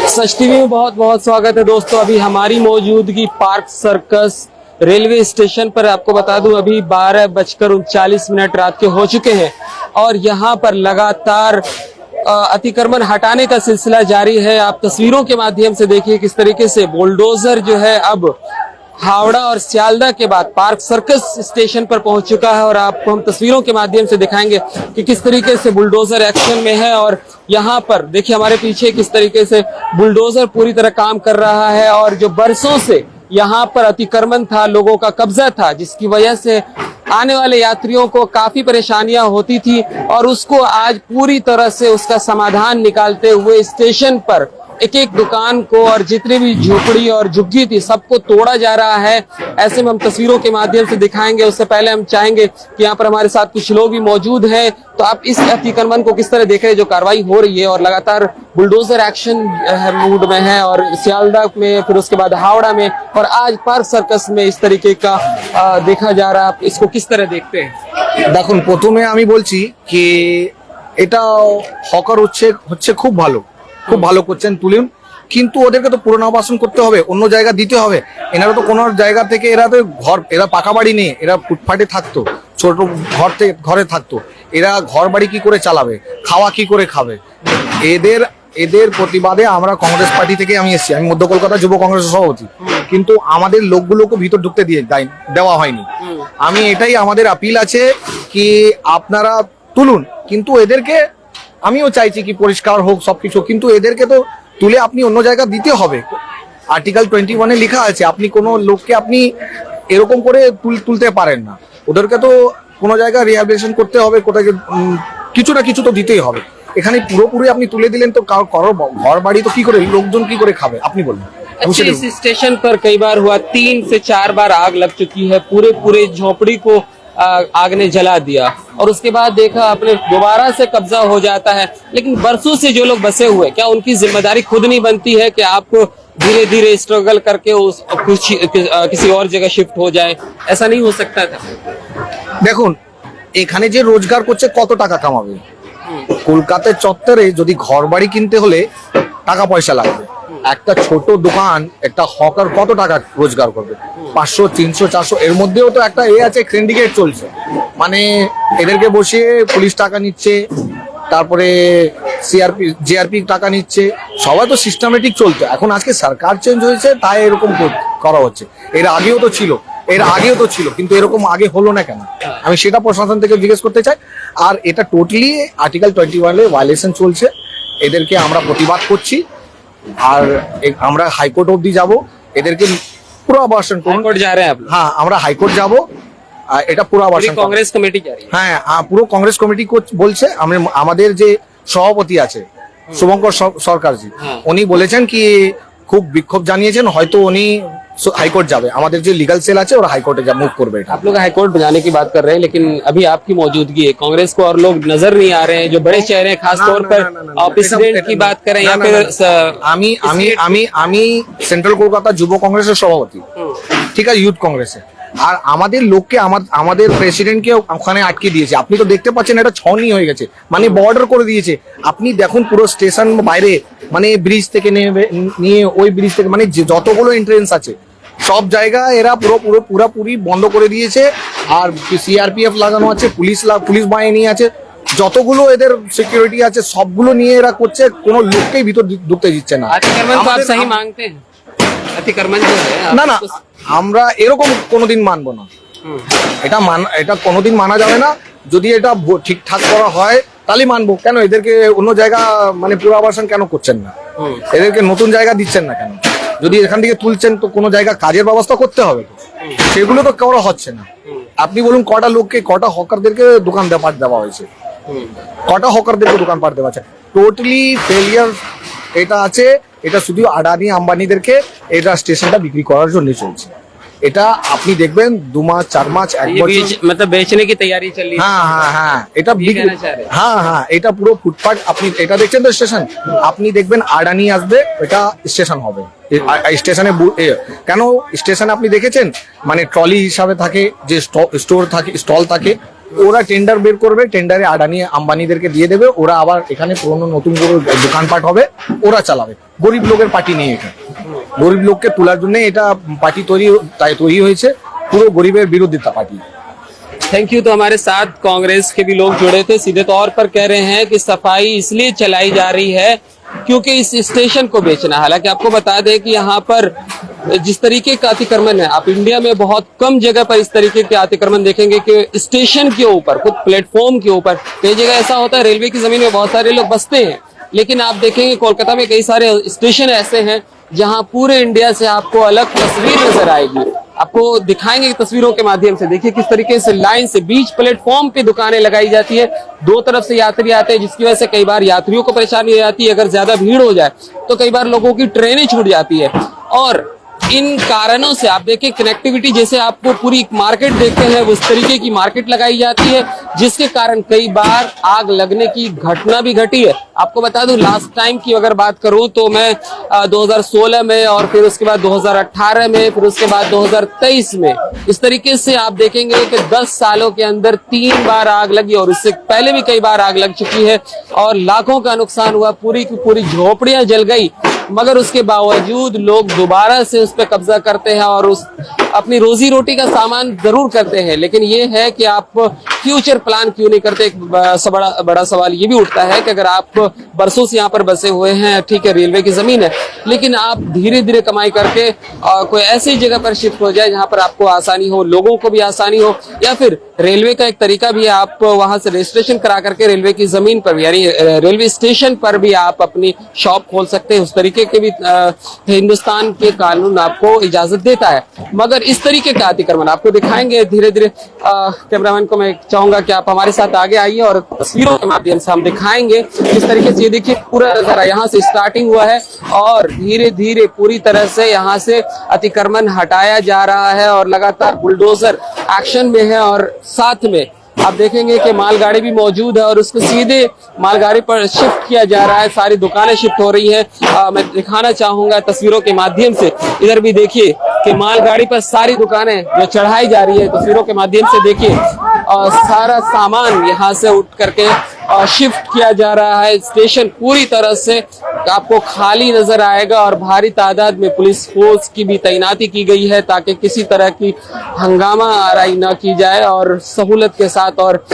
सच TV में बहुत बहुत स्वागत है दोस्तों। अभी हमारी मौजूदगी पार्क सर्कस रेलवे स्टेशन पर। आपको बता दूं अभी 12:39 रात के हो चुके हैं और यहाँ पर लगातार अतिक्रमण हटाने का सिलसिला जारी है। आप तस्वीरों के माध्यम से देखिए किस तरीके से बुलडोजर जो है अब हावड़ा और सियालदह के बाद पार्क सर्कस स्टेशन पर पहुंच चुका है और आपको हम तस्वीरों के माध्यम से दिखाएंगे कि किस तरीके से बुलडोजर एक्शन में है। और यहाँ पर देखिए हमारे पीछे किस तरीके से बुलडोजर पूरी तरह काम कर रहा है और जो बरसों से यहाँ पर अतिक्रमण था, लोगों का कब्जा था, जिसकी वजह से आने वाले यात्रियों को काफी परेशानियां होती थी और उसको आज पूरी तरह से उसका समाधान निकालते हुए स्टेशन पर एक एक दुकान को और जितनी भी झोपड़ी और झुग्गी थी सबको तोड़ा जा रहा है। ऐसे में हम तस्वीरों के माध्यम से दिखाएंगे। उससे पहले हम चाहेंगे कि यहाँ पर हमारे साथ कुछ लोग भी मौजूद हैं, तो आप इस अतिक्रमण को किस तरह देख रहे हैं जो कार्रवाई हो रही है। और लगातार बुलडोजर एक्शन मूड में है और सियालदह में, फिर उसके बाद हावड़ा में और आज पार्क सर्कस में इस तरीके का देखा जा रहा है। आप इसको किस तरह देखते हैं? দেখুন, প্রথমে আমি বলছি কি এটা হকার হচ্ছে খুব ভালো করছেন তুলুন, কিন্তু ওদেরকে তো পুনর্বাসন করতে হবে, অন্য জায়গা দিতে হবে। এনারা তো কোনো জায়গা থেকে এরা পাকা বাড়ি নেই, এরা ফুটপাতে থাকতো, ছোট ঘরে থাকতো। এরা ঘর বাড়ি কি করে চালাবে, খাওয়া কি করে খাবে? এদের প্রতিবাদে আমরা কংগ্রেস পার্টি থেকে আমি এসেছি। আমি মধ্য কলকাতা যুব কংগ্রেসের সভাপতি, কিন্তু আমাদের লোকগুলোকে ভিতর ঢুকতে দেওয়া হয়নি। আমি এটাই আমাদের আপিল আছে কি আপনারা তুলুন, কিন্তু এদেরকে আমিও চাইছি কি পরিষ্কার হোক সবকিছু, কিন্তু এদেরকে তো তুলে আপনি অন্য জায়গা দিতে হবে। আর্টিকেল 21 লেখা আছে আপনি কোনো লোককে আপনি এরকম করে তুলতে পারেন না। ওদেরকে তো কোনো জায়গা রিহ্যাবিলিটেশন করতে হবে, কোথায় কিছু না কিছু তো দিতেই হবে। এখানে পুরোপুরি আপনি তুলে দিলেন তো কারো ঘর বাড়ি তো কি করে, লোকজন কি করে খাবে আপনি বলুন। इस स्टेशन पर कई बार हुआ, 3 से 4 बार आग लग चुकी है, पूरे झोपड़ी को आग ने जला दिया और उसके बाद देखा आपने दोबारा से कब्जा हो जाता है। लेकिन बरसों से जो लोग बसे हुए, क्या उनकी जिम्मेदारी खुद नहीं बनती है कि आपको धीरे धीरे स्ट्रगल करके किसी और जगह शिफ्ट हो जाए? ऐसा नहीं हो सकता था? দেখুন, এখানে যে রোজগার করছে কত টাকা কামাবে? কলকাতার চত্বরে যদি ঘর বাড়ি কিনতে হলে টাকা পয়সা লাগবে। একটা ছোট দোকান, একটা হকার কত টাকা রোজগার করবে? 500, 300, 400। এর মধ্যেও তো একটা আছে সিন্ডিকেট চলছে, মানে এদেরকে বসিয়ে পুলিশ টাকা নিচ্ছে, তারপরে জিআরপি টাকা নিচ্ছে, সবাই তো সিস্টেমেটিক চলতো। এখন আজকে সরকার চেঞ্জ হয়েছে তাই এরকম করা হচ্ছে। এর আগেও তো ছিল, কিন্তু এরকম আগে হলো না কেন? আমি সেটা প্রশাসন থেকে জিজ্ঞেস করতে চাই। আর এটা টোটালি আর্টিকেল 21 ভায়োলেশন চলছে, এদেরকে আমরা প্রতিবাদ করছি। আর আমরা হাইকোর্ট অবধি যাব, এদেরকে পুনর্বাসন করুন। जा रहे हैं आप? হ্যাঁ, আমরা হাইকোর্ট যাব, এটা পুনর্বাসন। कांग्रेस कमेटी जा रही है? হ্যাঁ, পুরো কংগ্রেস কমিটি বলছে। আমাদের যে সভাপতি আছে শুভঙ্কর সরকারজি, উনি বলেছেন কি খুব বিক্ষোভ জানিয়েছেন, হয়তো উনি हाईकोर्ट जावे। हमारे जो लीगल सेल है और हाईकोर्ट मूव कर बैठे। आप लोग हाईकोर्ट जाने की बात कर रहे हैं, लेकिन अभी आपकी मौजूदगी है, कांग्रेस को और लोग नजर नहीं आ रहे हैं जो बड़े चेहरे हैं, खास तौर पर प्रेसिडेंट की बात करें या फिर আমি সেন্ট্রাল কলকাতা যুব কংগ্রেসের সভাপতি, ঠিক আছে, ইউথ কংগ্রেসের। আর আমাদের লোককে আমাদের প্রেসিডেন্টকে ওখানে আটকে দিয়েছে। আপনি তো দেখতে পাচ্ছেন এটা ছনি হয়ে গেছে, মানে বর্ডার করে দিয়েছে। আপনি দেখুন পুরো স্টেশন বাইরে, মানে ব্রিজ থেকে নিয়ে ওই ব্রিজ থেকে, মানে যতগুলো এন্ট্রেন্স আছে সব জায়গায় এরা পুরোপুরি বন্ধ করে দিয়েছে। আর সিআরপিএফ লাগানো আছে, পুলিশ বাহিনী আছে, যতগুলো এদের সিকিউরিটি আছে সবগুলো নিয়ে এরা করছে, কোনো লোককেই ভিতর ঢুকতে দিচ্ছে না। না, আমরা এরকম কোনোদিন মানবো না। এটা কোনোদিন মানা যাবে না। যদি এটা ঠিকঠাক করা হয় তাহলে মানবো। কেন এদেরকে অন্য জায়গা, মানে পুনর্বাসন কেন করছেন না? এদেরকে নতুন জায়গা দিচ্ছেন না কেন? যদি এখান থেকে তুলছেন তো কোনো জায়গা কাজের ব্যবস্থা করতে হবে, সেগুলো তো করা হচ্ছে না। আপনি বলুন কটা লোককে, কটা হকারদেরকে দোকান পাট দেওয়া হয়েছে, কটা হকারদেরকে দোকান পাট দেওয়া আছে? টোটালি ফেলিয়ার এটা আছে। এটা শুধু আদানি আম্বানিদেরকে এটা স্টেশনটা বিক্রি করার জন্য চলছে। এটা আপনি দেখবেন 2 মাস 4 মাস 1 বছর मतलब बेचने की तैयारी चल रही है। হ্যাঁ, এটা হ্যাঁ, এটা পুরো ফুটপাথ। আপনি এটা দেখছেন তো স্টেশন, আপনি দেখবেন আদানি আসবে, এটা স্টেশন হবে। স্টেশনে কেন স্টেশনে আপনি দেখেছেন, মানে ট্রলি হিসাবে থাকে, যে স্টোর থাকে, স্টল থাকে, ওরা টেন্ডার বের করবে, টেন্ডারে আদানি আম্বানিদেরকে দিয়ে দেবে, ওরা আবার এখানে পুরনো নতুন করে দোকানপাট হবে, ওরা চালাবে। গরিব লোকের পার্টি নেই, এটা গরিব লোককে তোলার জন্য এটা পার্টি তৈরি হয়েছে, পুরো গরিবের বিরোধিতা পার্টি। Thank you. तो हमारे साथ कांग्रेस के भी लोग जुड़े थे, सीधे तौर पर कह रहे हैं कि सफाई इसलिए चलाई जा रही है क्योंकि इस स्टेशन को बेचना। हालांकि आपको बता दें कि यहाँ पर जिस तरीके का अतिक्रमण है, आप इंडिया में बहुत कम जगह पर इस तरीके के अतिक्रमण देखेंगे कि स्टेशन के ऊपर, खुद प्लेटफॉर्म के ऊपर। कई जगह ऐसा होता है, रेलवे की जमीन में बहुत सारे लोग बसते हैं, लेकिन आप देखेंगे कोलकाता में कई सारे स्टेशन ऐसे हैं जहां पूरे इंडिया से आपको अलग तस्वीर नजर आएगी। आपको दिखाएंगे तस्वीरों के माध्यम से। देखिए किस तरीके से लाइन से बीच प्लेटफॉर्म पे दुकानें लगाई जाती है, दो तरफ से यात्री आते हैं, जिसकी वजह से कई बार यात्रियों को परेशानी हो जाती है। अगर ज्यादा भीड़ हो जाए तो कई बार लोगों की ट्रेनें छूट जाती है। और इन कारणों से आप देखिए कनेक्टिविटी, जैसे आपको पूरी मार्केट देखते हैं उस तरीके की मार्केट लगाई जाती है, जिसके कारण कई बार आग लगने की घटना भी घटी है। आपको बता दूं लास्ट टाइम की अगर बात करूं तो मैं 2016 में, और फिर उसके बाद 2018 में, फिर उसके बाद 2023 में, इस तरीके से आप देखेंगे कि 10 सालों के अंदर 3 बार आग लगी, और इससे पहले भी कई बार आग लग चुकी है और लाखों का नुकसान हुआ, पूरी की पूरी झोपड़ियां जल गई। मगर उसके बावजूद लोग दोबारा से उस पर कब्जा करते हैं और उस अपनी रोजी रोटी का सामान जरूर करते हैं। लेकिन ये है कि आप फ्यूचर प्लान क्यों नहीं करते। एक बड़ा सवाल ये भी उठता है कि अगर आप बरसों से यहाँ पर बसे हुए हैं, ठीक है रेलवे की जमीन है, लेकिन आप धीरे धीरे कमाई करके कोई ऐसी जगह पर शिफ्ट हो जाए जहाँ पर आपको आसानी हो, लोगों को भी आसानी हो, या फिर रेलवे का एक तरीका भी है, आप वहां से रजिस्ट्रेशन करा करके रेलवे की जमीन पर भी, यानी रेलवे स्टेशन पर भी आप अपनी शॉप खोल सकते हैं। उस तरीके के भी हिंदुस्तान के कानून आपको इजाजत देता है। मगर इस तरीके का अतिक्रमण आपको दिखाएंगे धीरे धीरे। कैमरामैन को मैं चाहूंगा कि आप हमारे साथ आगे आइए और तस्वीरों के माध्यम से हम दिखाएंगे किस तरीके से। ये देखिए पूरा नजारा यहाँ से स्टार्टिंग हुआ है और धीरे धीरे पूरी तरह से यहाँ से अतिक्रमण हटाया जा रहा है और लगातार बुलडोजर एक्शन में है। और साथ में आप देखेंगे कि मालगाड़ी भी मौजूद है और उसको सीधे मालगाड़ी पर शिफ्ट किया जा रहा है। सारी दुकानें शिफ्ट हो रही हैं। मैं दिखाना चाहूंगा तस्वीरों के माध्यम से। इधर भी देखिए कि मालगाड़ी पर सारी दुकानें जो चढ़ाई जा रही है, तस्वीरों के माध्यम से देखिए सारा सामान यहाँ से उठ करके शिफ्ट किया जा रहा है। स्टेशन पूरी तरह से आपको खाली नजर आएगा और भारी तादाद में पुलिस फोर्स की भी तैनाती की गई है ताकि किसी तरह की हंगामा आराई न की जाए और सहूलत के साथ, और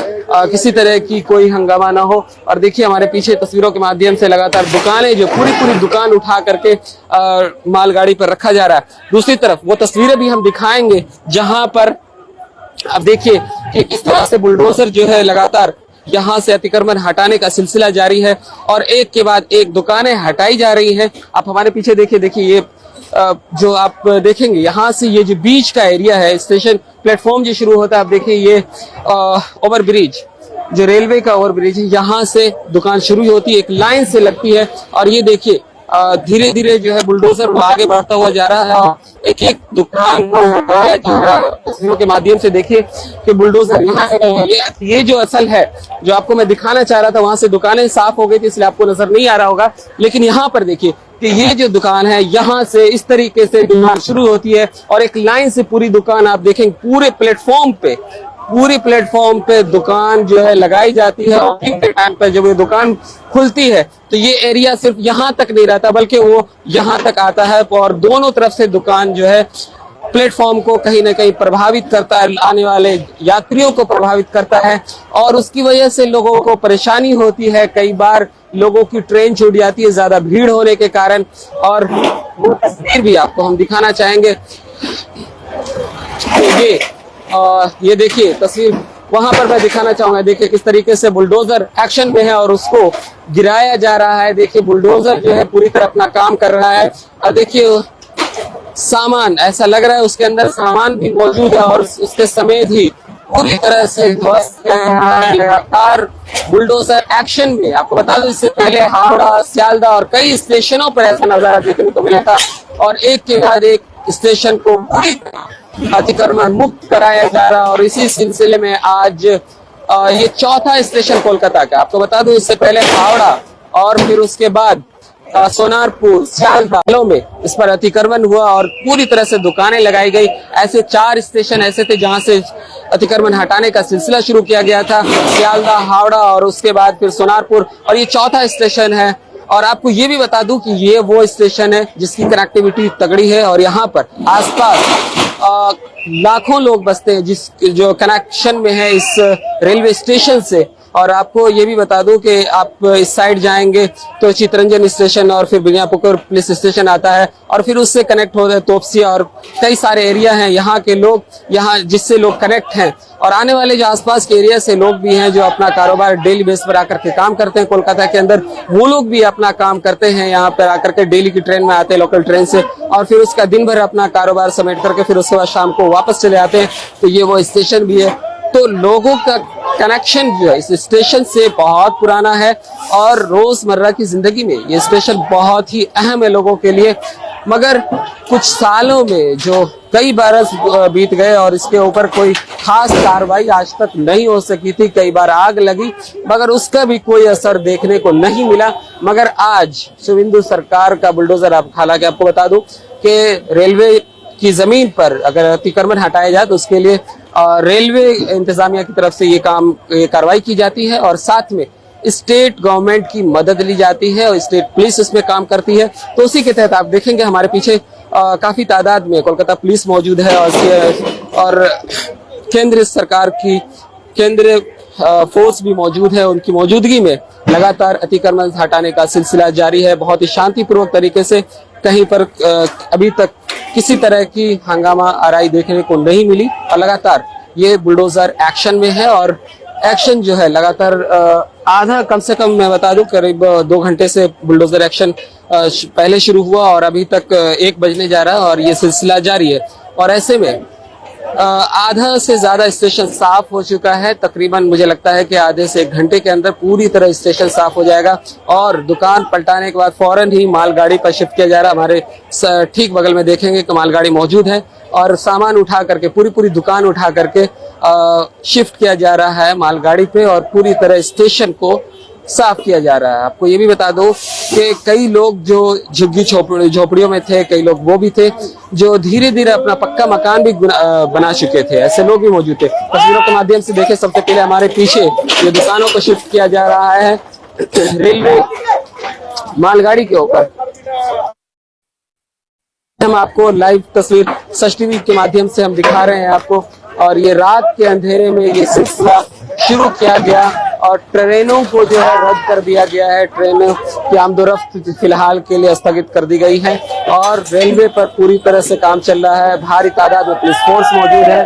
किसी तरह की कोई हंगामा ना हो। और देखिए हमारे पीछे तस्वीरों के माध्यम से लगातार दुकानें, जो पूरी दुकान उठा करके मालगाड़ी पर रखा जा रहा है। दूसरी तरफ वो तस्वीरें भी हम दिखाएंगे जहां पर आप देखिए कि किस तरह से बुलडोजर जो है लगातार यहाँ से अतिक्रमण हटाने का सिलसिला जारी है और एक के बाद एक दुकानें हटाई जा रही हैं। आप हमारे पीछे देखिए ये जो आप देखेंगे यहाँ से ये जो बीच का एरिया है, स्टेशन प्लेटफॉर्म जो शुरू होता है, आप देखिए ये ओवरब्रिज, जो रेलवे का ओवरब्रिज है, यहाँ से दुकान शुरू होती है, एक लाइन से लगती है। और ये देखिए धीरे धीरे जो है बुलडोजर वो आगे बढ़ता हुआ जा रहा है और एक एक दुकान तस्वीरों के माध्यम से देखिए कि बुलडोजर ये जो असल है, जो आपको मैं दिखाना चाह रहा था, वहां से दुकानें साफ हो गई थी इसलिए आपको नजर नहीं आ रहा होगा। लेकिन यहाँ पर देखिए कि ये जो दुकान है, यहाँ से इस तरीके से दुकान शुरू होती है और एक लाइन से पूरी दुकान आप देखेंगे पूरे प्लेटफॉर्म पे दुकान जो है लगाई जाती है। और के टाइम पर जब ये दुकान खुलती है तो ये एरिया सिर्फ यहाँ तक नहीं रहता बल्कि वो यहाँ तक आता है और दोनों तरफ से दुकान जो है प्लेटफॉर्म को कहीं ना कहीं प्रभावित करता है, आने वाले यात्रियों को प्रभावित करता है और उसकी वजह से लोगों को परेशानी होती है। कई बार लोगों की ट्रेन छूट जाती है ज्यादा भीड़ होने के कारण। और वो तस्वीर भी आपको हम दिखाना चाहेंगे। ये देखिए तस्वीर वहां पर मैं दिखाना चाहूंगा। देखिए किस तरीके से बुलडोजर एक्शन में है और उसको गिराया जा रहा है। देखिए बुलडोजर जो है पूरी तरह अपना काम कर रहा है और देखिए सामान ऐसा लग रहा है उसके अंदर सामान भी मौजूद है और उसके समेत ही पूरी तरह से लगातार बुलडोजर एक्शन में। आपको बता दूं इससे पहले हावड़ा, सियालदा और कई स्टेशनों पर ऐसा नजारा देखने को मिला था और एक के बाद एक स्टेशन को अतिक्रमण मुक्त कराया जा रहा। और इसी सिलसिले में आज ये चौथा स्टेशन कोलकाता का। आपको बता दूं इससे पहले हावड़ा और फिर उसके बाद सोनारपुर, सियालदा में इस पर अतिक्रमण हुआ और पूरी तरह से दुकानें लगाई गई। ऐसे 4 स्टेशन ऐसे थे जहां से अतिक्रमण हटाने का सिलसिला शुरू किया गया था, सियालदा, हावड़ा और उसके बाद फिर सोनारपुर, और ये चौथा स्टेशन है और आपको ये भी बता दूं कि ये वो स्टेशन है जिसकी कनेक्टिविटी तगड़ी है और यहाँ पर आसपास लाखों लोग बसते हैं जिस जो कनेक्शन में है इस रेलवे स्टेशन से। और आपको ये भी बता दूं कि आप इस साइड जाएंगे तो चितरंजन स्टेशन और फिर बिनियापुकुर पुलिस स्टेशन आता है और फिर उससे कनेक्ट होता है तोपसिया और कई सारे एरिया हैं यहाँ के लोग, यहाँ जिससे लोग कनेक्ट हैं। और आने वाले जो आसपास के एरिया से लोग भी हैं जो अपना कारोबार डेली बेस पर आकर के काम करते हैं कोलकाता के अंदर, वो लोग भी अपना काम करते हैं यहाँ पर आकर के, डेली की ट्रेन में आते हैं लोकल ट्रेन से और फिर उसका दिन भर अपना कारोबार समेट करके फिर उसके बाद शाम को वापस चले आते हैं। तो ये वो स्टेशन भी है। तो लोगों का कनेक्शन जो है इस स्टेशन से बहुत पुराना है और रोजमर्रा की जिंदगी में ये स्टेशन बहुत ही अहम है लोगों के लिए। मगर कुछ सालों में जो कई बरस बीत गए और इसके ऊपर कोई खास कार्रवाई आज तक नहीं हो सकी थी। कई बार आग लगी मगर उसका भी कोई असर देखने को नहीं मिला। मगर आज शुभेंदु सरकार का बुलडोजर, आप हालांकि आपको बता दूं कि रेलवे की जमीन पर अगर अतिक्रमण हटाया जाए तो उसके लिए रेलवे इंतजामिया की तरफ से ये कार्रवाई की जाती है और साथ में स्टेट गवर्नमेंट की मदद ली जाती है और स्टेट पुलिस इसमें काम करती है। तो उसी के तहत आप देखेंगे हमारे पीछे काफी तादाद में कोलकाता पुलिस मौजूद है और केंद्र सरकार की केंद्रीय फोर्स भी मौजूद है। उनकी मौजूदगी में लगातार अतिक्रमण हटाने का सिलसिला जारी है बहुत ही शांतिपूर्वक तरीके से। कहीं पर अभी तक किसी तरह की हंगामा आराई देखने को नहीं मिली और लगातार ये बुलडोजर एक्शन में है और एक्शन जो है लगातार आधा, कम से कम मैं बता दूं करीब 2 घंटे से बुलडोजर एक्शन पहले शुरू हुआ और अभी तक 1 बजने जा रहा है और ये सिलसिला जारी है। और ऐसे में आधा से ज्यादा स्टेशन साफ हो चुका है। तकरीबन मुझे लगता है कि आधे से 1 घंटे के अंदर पूरी तरह स्टेशन साफ हो जाएगा और दुकान पलटाने के बाद फौरन ही मालगाड़ी पर शिफ्ट किया जा रहा है। हमारे ठीक बगल में देखेंगे कि मालगाड़ी मौजूद है और सामान उठा करके पूरी दुकान उठा करके शिफ्ट किया जा रहा है मालगाड़ी पे और पूरी तरह स्टेशन को साफ किया जा रहा है। आपको ये भी बता दो कि कई लोग जो झुग्गी झोपड़ियों में थे, कई लोग वो भी थे जो धीरे धीरे अपना पक्का मकान भी बना चुके थे। ऐसे लोग भी मौजूद थे। तस्वीरों के माध्यम से देखें, सबसे पहले हमारे पीछे ये दुकानों को शिफ्ट किया जा रहा है रेलवे मालगाड़ी के ऊपर। हम आपको लाइव तस्वीर सच टीवी के माध्यम से हम दिखा रहे हैं आपको। और ये रात के अंधेरे में ये सिलसिला शुरू किया गया और ट्रेनों को जो है रद्द कर दिया गया है। ट्रेनों की आमदोरफ्त फिलहाल के लिए स्थगित कर दी गई है और रेलवे पर पूरी तरह से काम चल रहा है। भारी तादाद में पुलिस फोर्स मौजूद है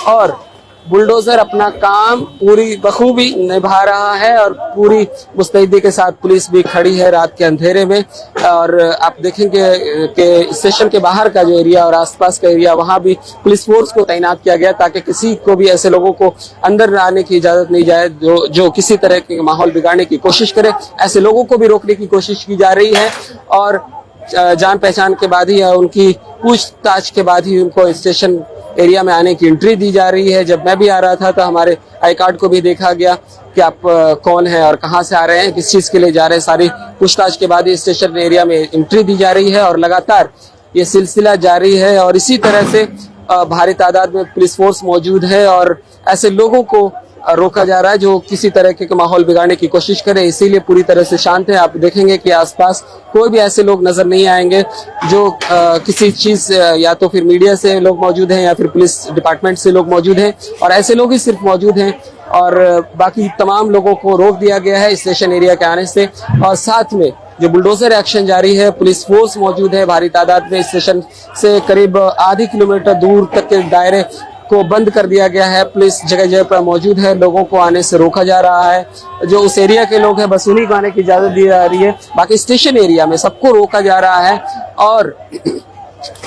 और बुलडोजर अपना काम पूरी बखूबी निभा रहा है और पूरी मुस्तैदी के साथ पुलिस भी खड़ी है रात के अंधेरे में। और आप देखेंगे कि स्टेशन के बाहर का जो एरिया और आसपास का एरिया, वहां भी पुलिस फोर्स को तैनात किया गया ताकि किसी को भी ऐसे लोगों को अंदर आने की इजाजत नहीं जाए जो किसी तरह के माहौल बिगाड़ने की कोशिश करे। ऐसे लोगों को भी रोकने की कोशिश की जा रही है और जान पहचान के बाद ही, उनकी पूछताछ के बाद ही उनको स्टेशन एरिया में आने की एंट्री दी जा रही है। जब मैं भी आ रहा था तो हमारे आई कार्ड को भी देखा गया कि आप कौन है और कहां से आ रहे हैं, किस चीज के लिए जा रहे हैं। सारी पूछताछ के बाद ही स्टेशन एरिया में एंट्री दी जा रही है और लगातार ये सिलसिला जारी है। और इसी तरह से भारी तादाद में पुलिस फोर्स मौजूद है और ऐसे लोगों को रोका जा रहा है जो किसी तरह के माहौल बिगाड़ने की कोशिश करे। इसीलिए पूरी तरह से शांत है। आप देखेंगे कि आसपास कोई भी ऐसे लोग नजर नहीं आएंगे जो किसी चीज, या तो फिर मीडिया से लोग मौजूद हैं या फिर पुलिस डिपार्टमेंट से लोग मौजूद हैं और ऐसे लोग ही सिर्फ मौजूद हैं और बाकी तमाम लोगों को रोक दिया गया है स्टेशन एरिया के आने से। और साथ में जो बुलडोजर एक्शन जारी है, पुलिस फोर्स मौजूद है भारी तादाद में। स्टेशन से करीब आधी किलोमीटर दूर तक के दायरे को बंद कर दिया गया है। पुलिस जगह जगह पर मौजूद है, लोगों को आने से रोका जा रहा है। जो उस एरिया के लोग हैं बस उन्हीं को आने की इजाजत दी जा रही है। बाकी स्टेशन एरिया में सबको रोका जा रहा है और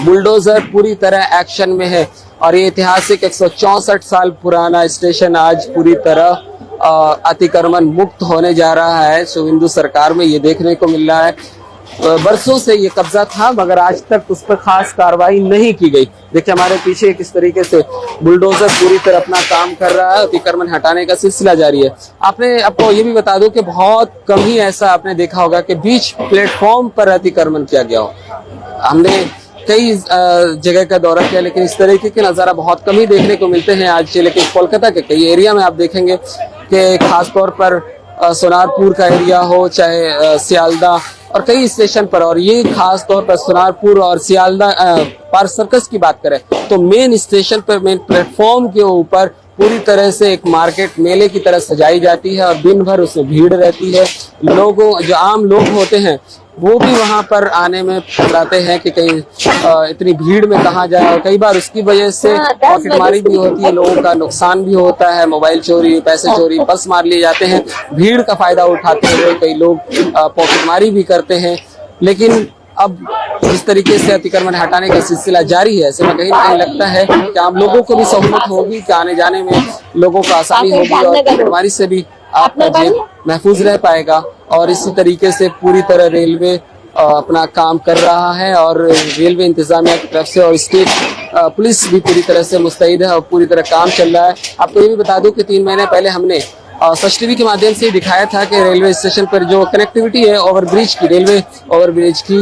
बुलडोजर पूरी तरह एक्शन में है। और ये ऐतिहासिक 164 साल पुराना स्टेशन आज पूरी तरह अतिक्रमण मुक्त होने जा रहा है। शुभेंदु सरकार में ये देखने को मिल रहा है। बरसों से ये कब्जा था मगर आज तक उस पर खास कार्रवाई नहीं की गई। देखिए हमारे पीछे किस तरीके से बुलडोजर पूरी तरह अपना काम कर रहा है। अतिक्रमण हटाने का सिलसिला जारी है। आपको ये भी बता दूं कि बहुत कम ही ऐसा आपने देखा होगा कि बीच प्लेटफॉर्म पर अतिक्रमण किया गया हो। हमने कई जगह का दौरा किया लेकिन इस तरीके के नज़ारा बहुत कम ही देखने को मिलते हैं आज। लेकिन कोलकाता के कई एरिया में आप देखेंगे कि खासतौर पर सोनारपुर का एरिया हो, चाहे सियालदा और कई स्टेशन पर, और ये खास तौर पर सोनारपुर और सियालदा पार्क सर्कस की बात करें तो मेन स्टेशन पर, मेन प्लेटफॉर्म के ऊपर पूरी तरह से एक मार्केट मेले की तरह सजाई जाती है और दिन भर उसमें भीड़ रहती है। लोगों, जो आम लोग होते हैं वो भी वहां पर आने में पकड़ाते हैं कि कहीं इतनी भीड़ में कहाँ जाए, और कई बार उसकी वजह से पॉकेटमारी भी होती है, लोगों का नुकसान भी होता है, मोबाइल चोरी, पैसे चोरी, पर्स मार लिए जाते हैं। भीड़ का फायदा उठाते हुए कई लोग पॉकेटमारी भी करते हैं। लेकिन अब जिस तरीके से अतिक्रमण हटाने का सिलसिला जारी है, ऐसे में कहीं ना कहीं लगता है कि आम लोगों को भी सहूलियत होगी, कि आने जाने में लोगों को आसानी होगी और पॉकेटमारी से भी आपका जेब महफूज रह पाएगा। और इसी तरीके से पूरी तरह रेलवे अपना काम कर रहा है और रेलवे इंतजामिया की तरफ से और स्टेट पुलिस भी पूरी तरह से मुस्तैद है और पूरी तरह काम चल रहा है। आपको ये भी बता दूं कि 3 महीने पहले हमने सच टीवी के माध्यम से दिखाया था कि रेलवे स्टेशन पर जो कनेक्टिविटी है ओवरब्रिज की, रेलवे ओवरब्रिज की,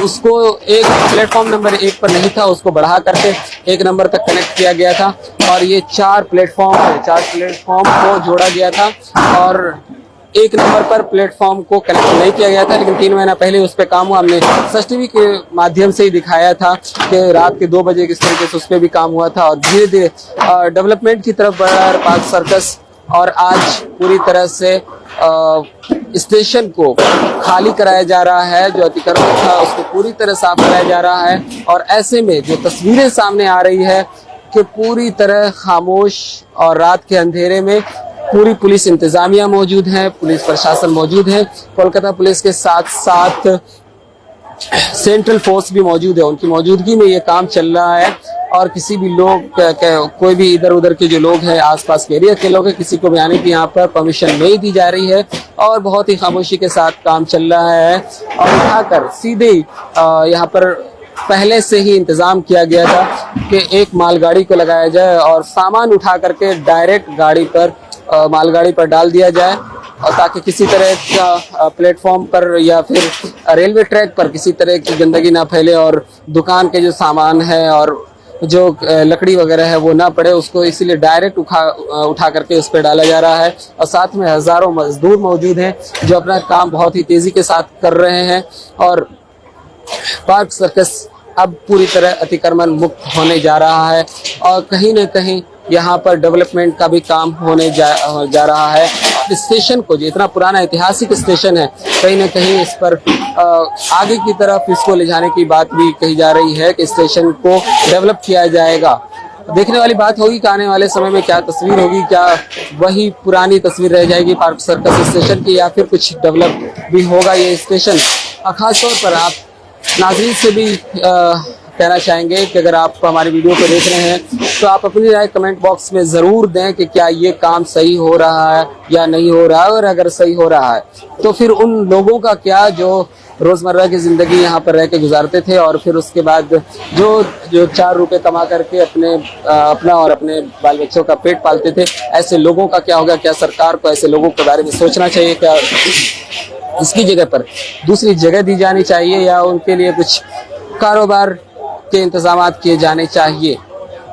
उसको एक प्लेटफॉर्म नंबर 1 पर नहीं था, उसको बढ़ा करके 1 नंबर तक कनेक्ट किया गया था और ये 4 प्लेटफॉर्म को जोड़ा गया था और 1 नंबर पर प्लेटफॉर्म को कनेक्ट नहीं किया गया था। लेकिन 3 महीना पहले उस पर काम हुआ। हमने सच टीवी के माध्यम से ही दिखाया था कि रात के 2 बजे किस तरीके से उस पर भी काम हुआ था और धीरे धीरे डेवलपमेंट की तरफ बढ़ रहा है पार्क सर्कस। और आज पूरी तरह से स्टेशन को खाली कराया जा रहा है, जो अतिक्रमण था उसको पूरी तरह साफ कराया जा रहा है। और ऐसे में जो तस्वीरें सामने आ रही है कि पूरी तरह खामोश और रात के अंधेरे में पूरी पुलिस इंतजामिया मौजूद है, पुलिस प्रशासन मौजूद है, कोलकाता पुलिस के साथ साथ सेंट्रल फोर्स भी मौजूद है। उनकी मौजूदगी में ये काम चल रहा है और किसी भी लोग, कोई भी इधर उधर के जो लोग हैं, आसपास के एरिया के लोग हैं, किसी को भी आने की यहाँ पर परमिशन नहीं दी जा रही है और बहुत ही खामोशी के साथ काम चल रहा है। और उठाकर सीधे यहाँ पर पहले से ही इंतजाम किया गया था कि एक मालगाड़ी को लगाया जाए और सामान उठा करके डायरेक्ट गाड़ी पर, मालगाड़ी पर डाल दिया जाए, और ताकि किसी तरह का प्लेटफॉर्म पर या फिर रेलवे ट्रैक पर किसी तरह की गंदगी ना फैले और दुकान के जो सामान है और जो लकड़ी वगैरह है वो ना पड़े, उसको इसीलिए डायरेक्ट उठा करके उस पर डाला जा रहा है। और साथ में हजारों मजदूर मौजूद हैं जो अपना काम बहुत ही तेजी के साथ कर रहे हैं और पार्क सर्कस अब पूरी तरह अतिक्रमण मुक्त होने जा रहा है और कहीं न कहीं यहाँ पर डेवलपमेंट का भी काम होने जा रहा है। स्टेशन को, जो इतना पुराना ऐतिहासिक स्टेशन है, कहीं न कहीं इस पर आगे की तरफ इसको ले जाने की बात भी कही जा रही है कि स्टेशन को डेवलप किया जाएगा। देखने वाली बात होगी कि आने वाले समय में क्या तस्वीर होगी, क्या वही पुरानी तस्वीर रह जाएगी पार्क सर्कस स्टेशन की या फिर कुछ डेवलप भी होगा ये स्टेशन। खासतौर पर आप नाज़रीन से भी कहना चाहेंगे कि अगर आप हमारी वीडियो को देख रहे हैं तो आप अपनी राय कमेंट बॉक्स में ज़रूर दें कि क्या ये काम सही हो रहा है या नहीं हो रहा है, और अगर सही हो रहा है तो फिर उन लोगों का क्या जो रोज़मर्रा की ज़िंदगी यहाँ पर रह के गुजारते थे और फिर उसके बाद जो 4 रुपए कमा करके अपना और अपने बाल बच्चों का पेट पालते थे, ऐसे लोगों का क्या होगा। क्या सरकार को ऐसे लोगों के बारे में सोचना चाहिए, क्या इसकी जगह पर दूसरी जगह दी जानी चाहिए या उनके लिए कुछ कारोबार के इंतजाम किए जाने चाहिए?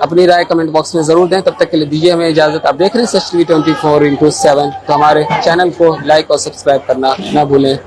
अपनी राय कमेंट बॉक्स में जरूर दें। तब तक के लिए दीजिए हमें इजाजत। आप देख रहे हैं सच टीवी 24x7, तो हमारे चैनल को लाइक और सब्सक्राइब करना ना भूलें।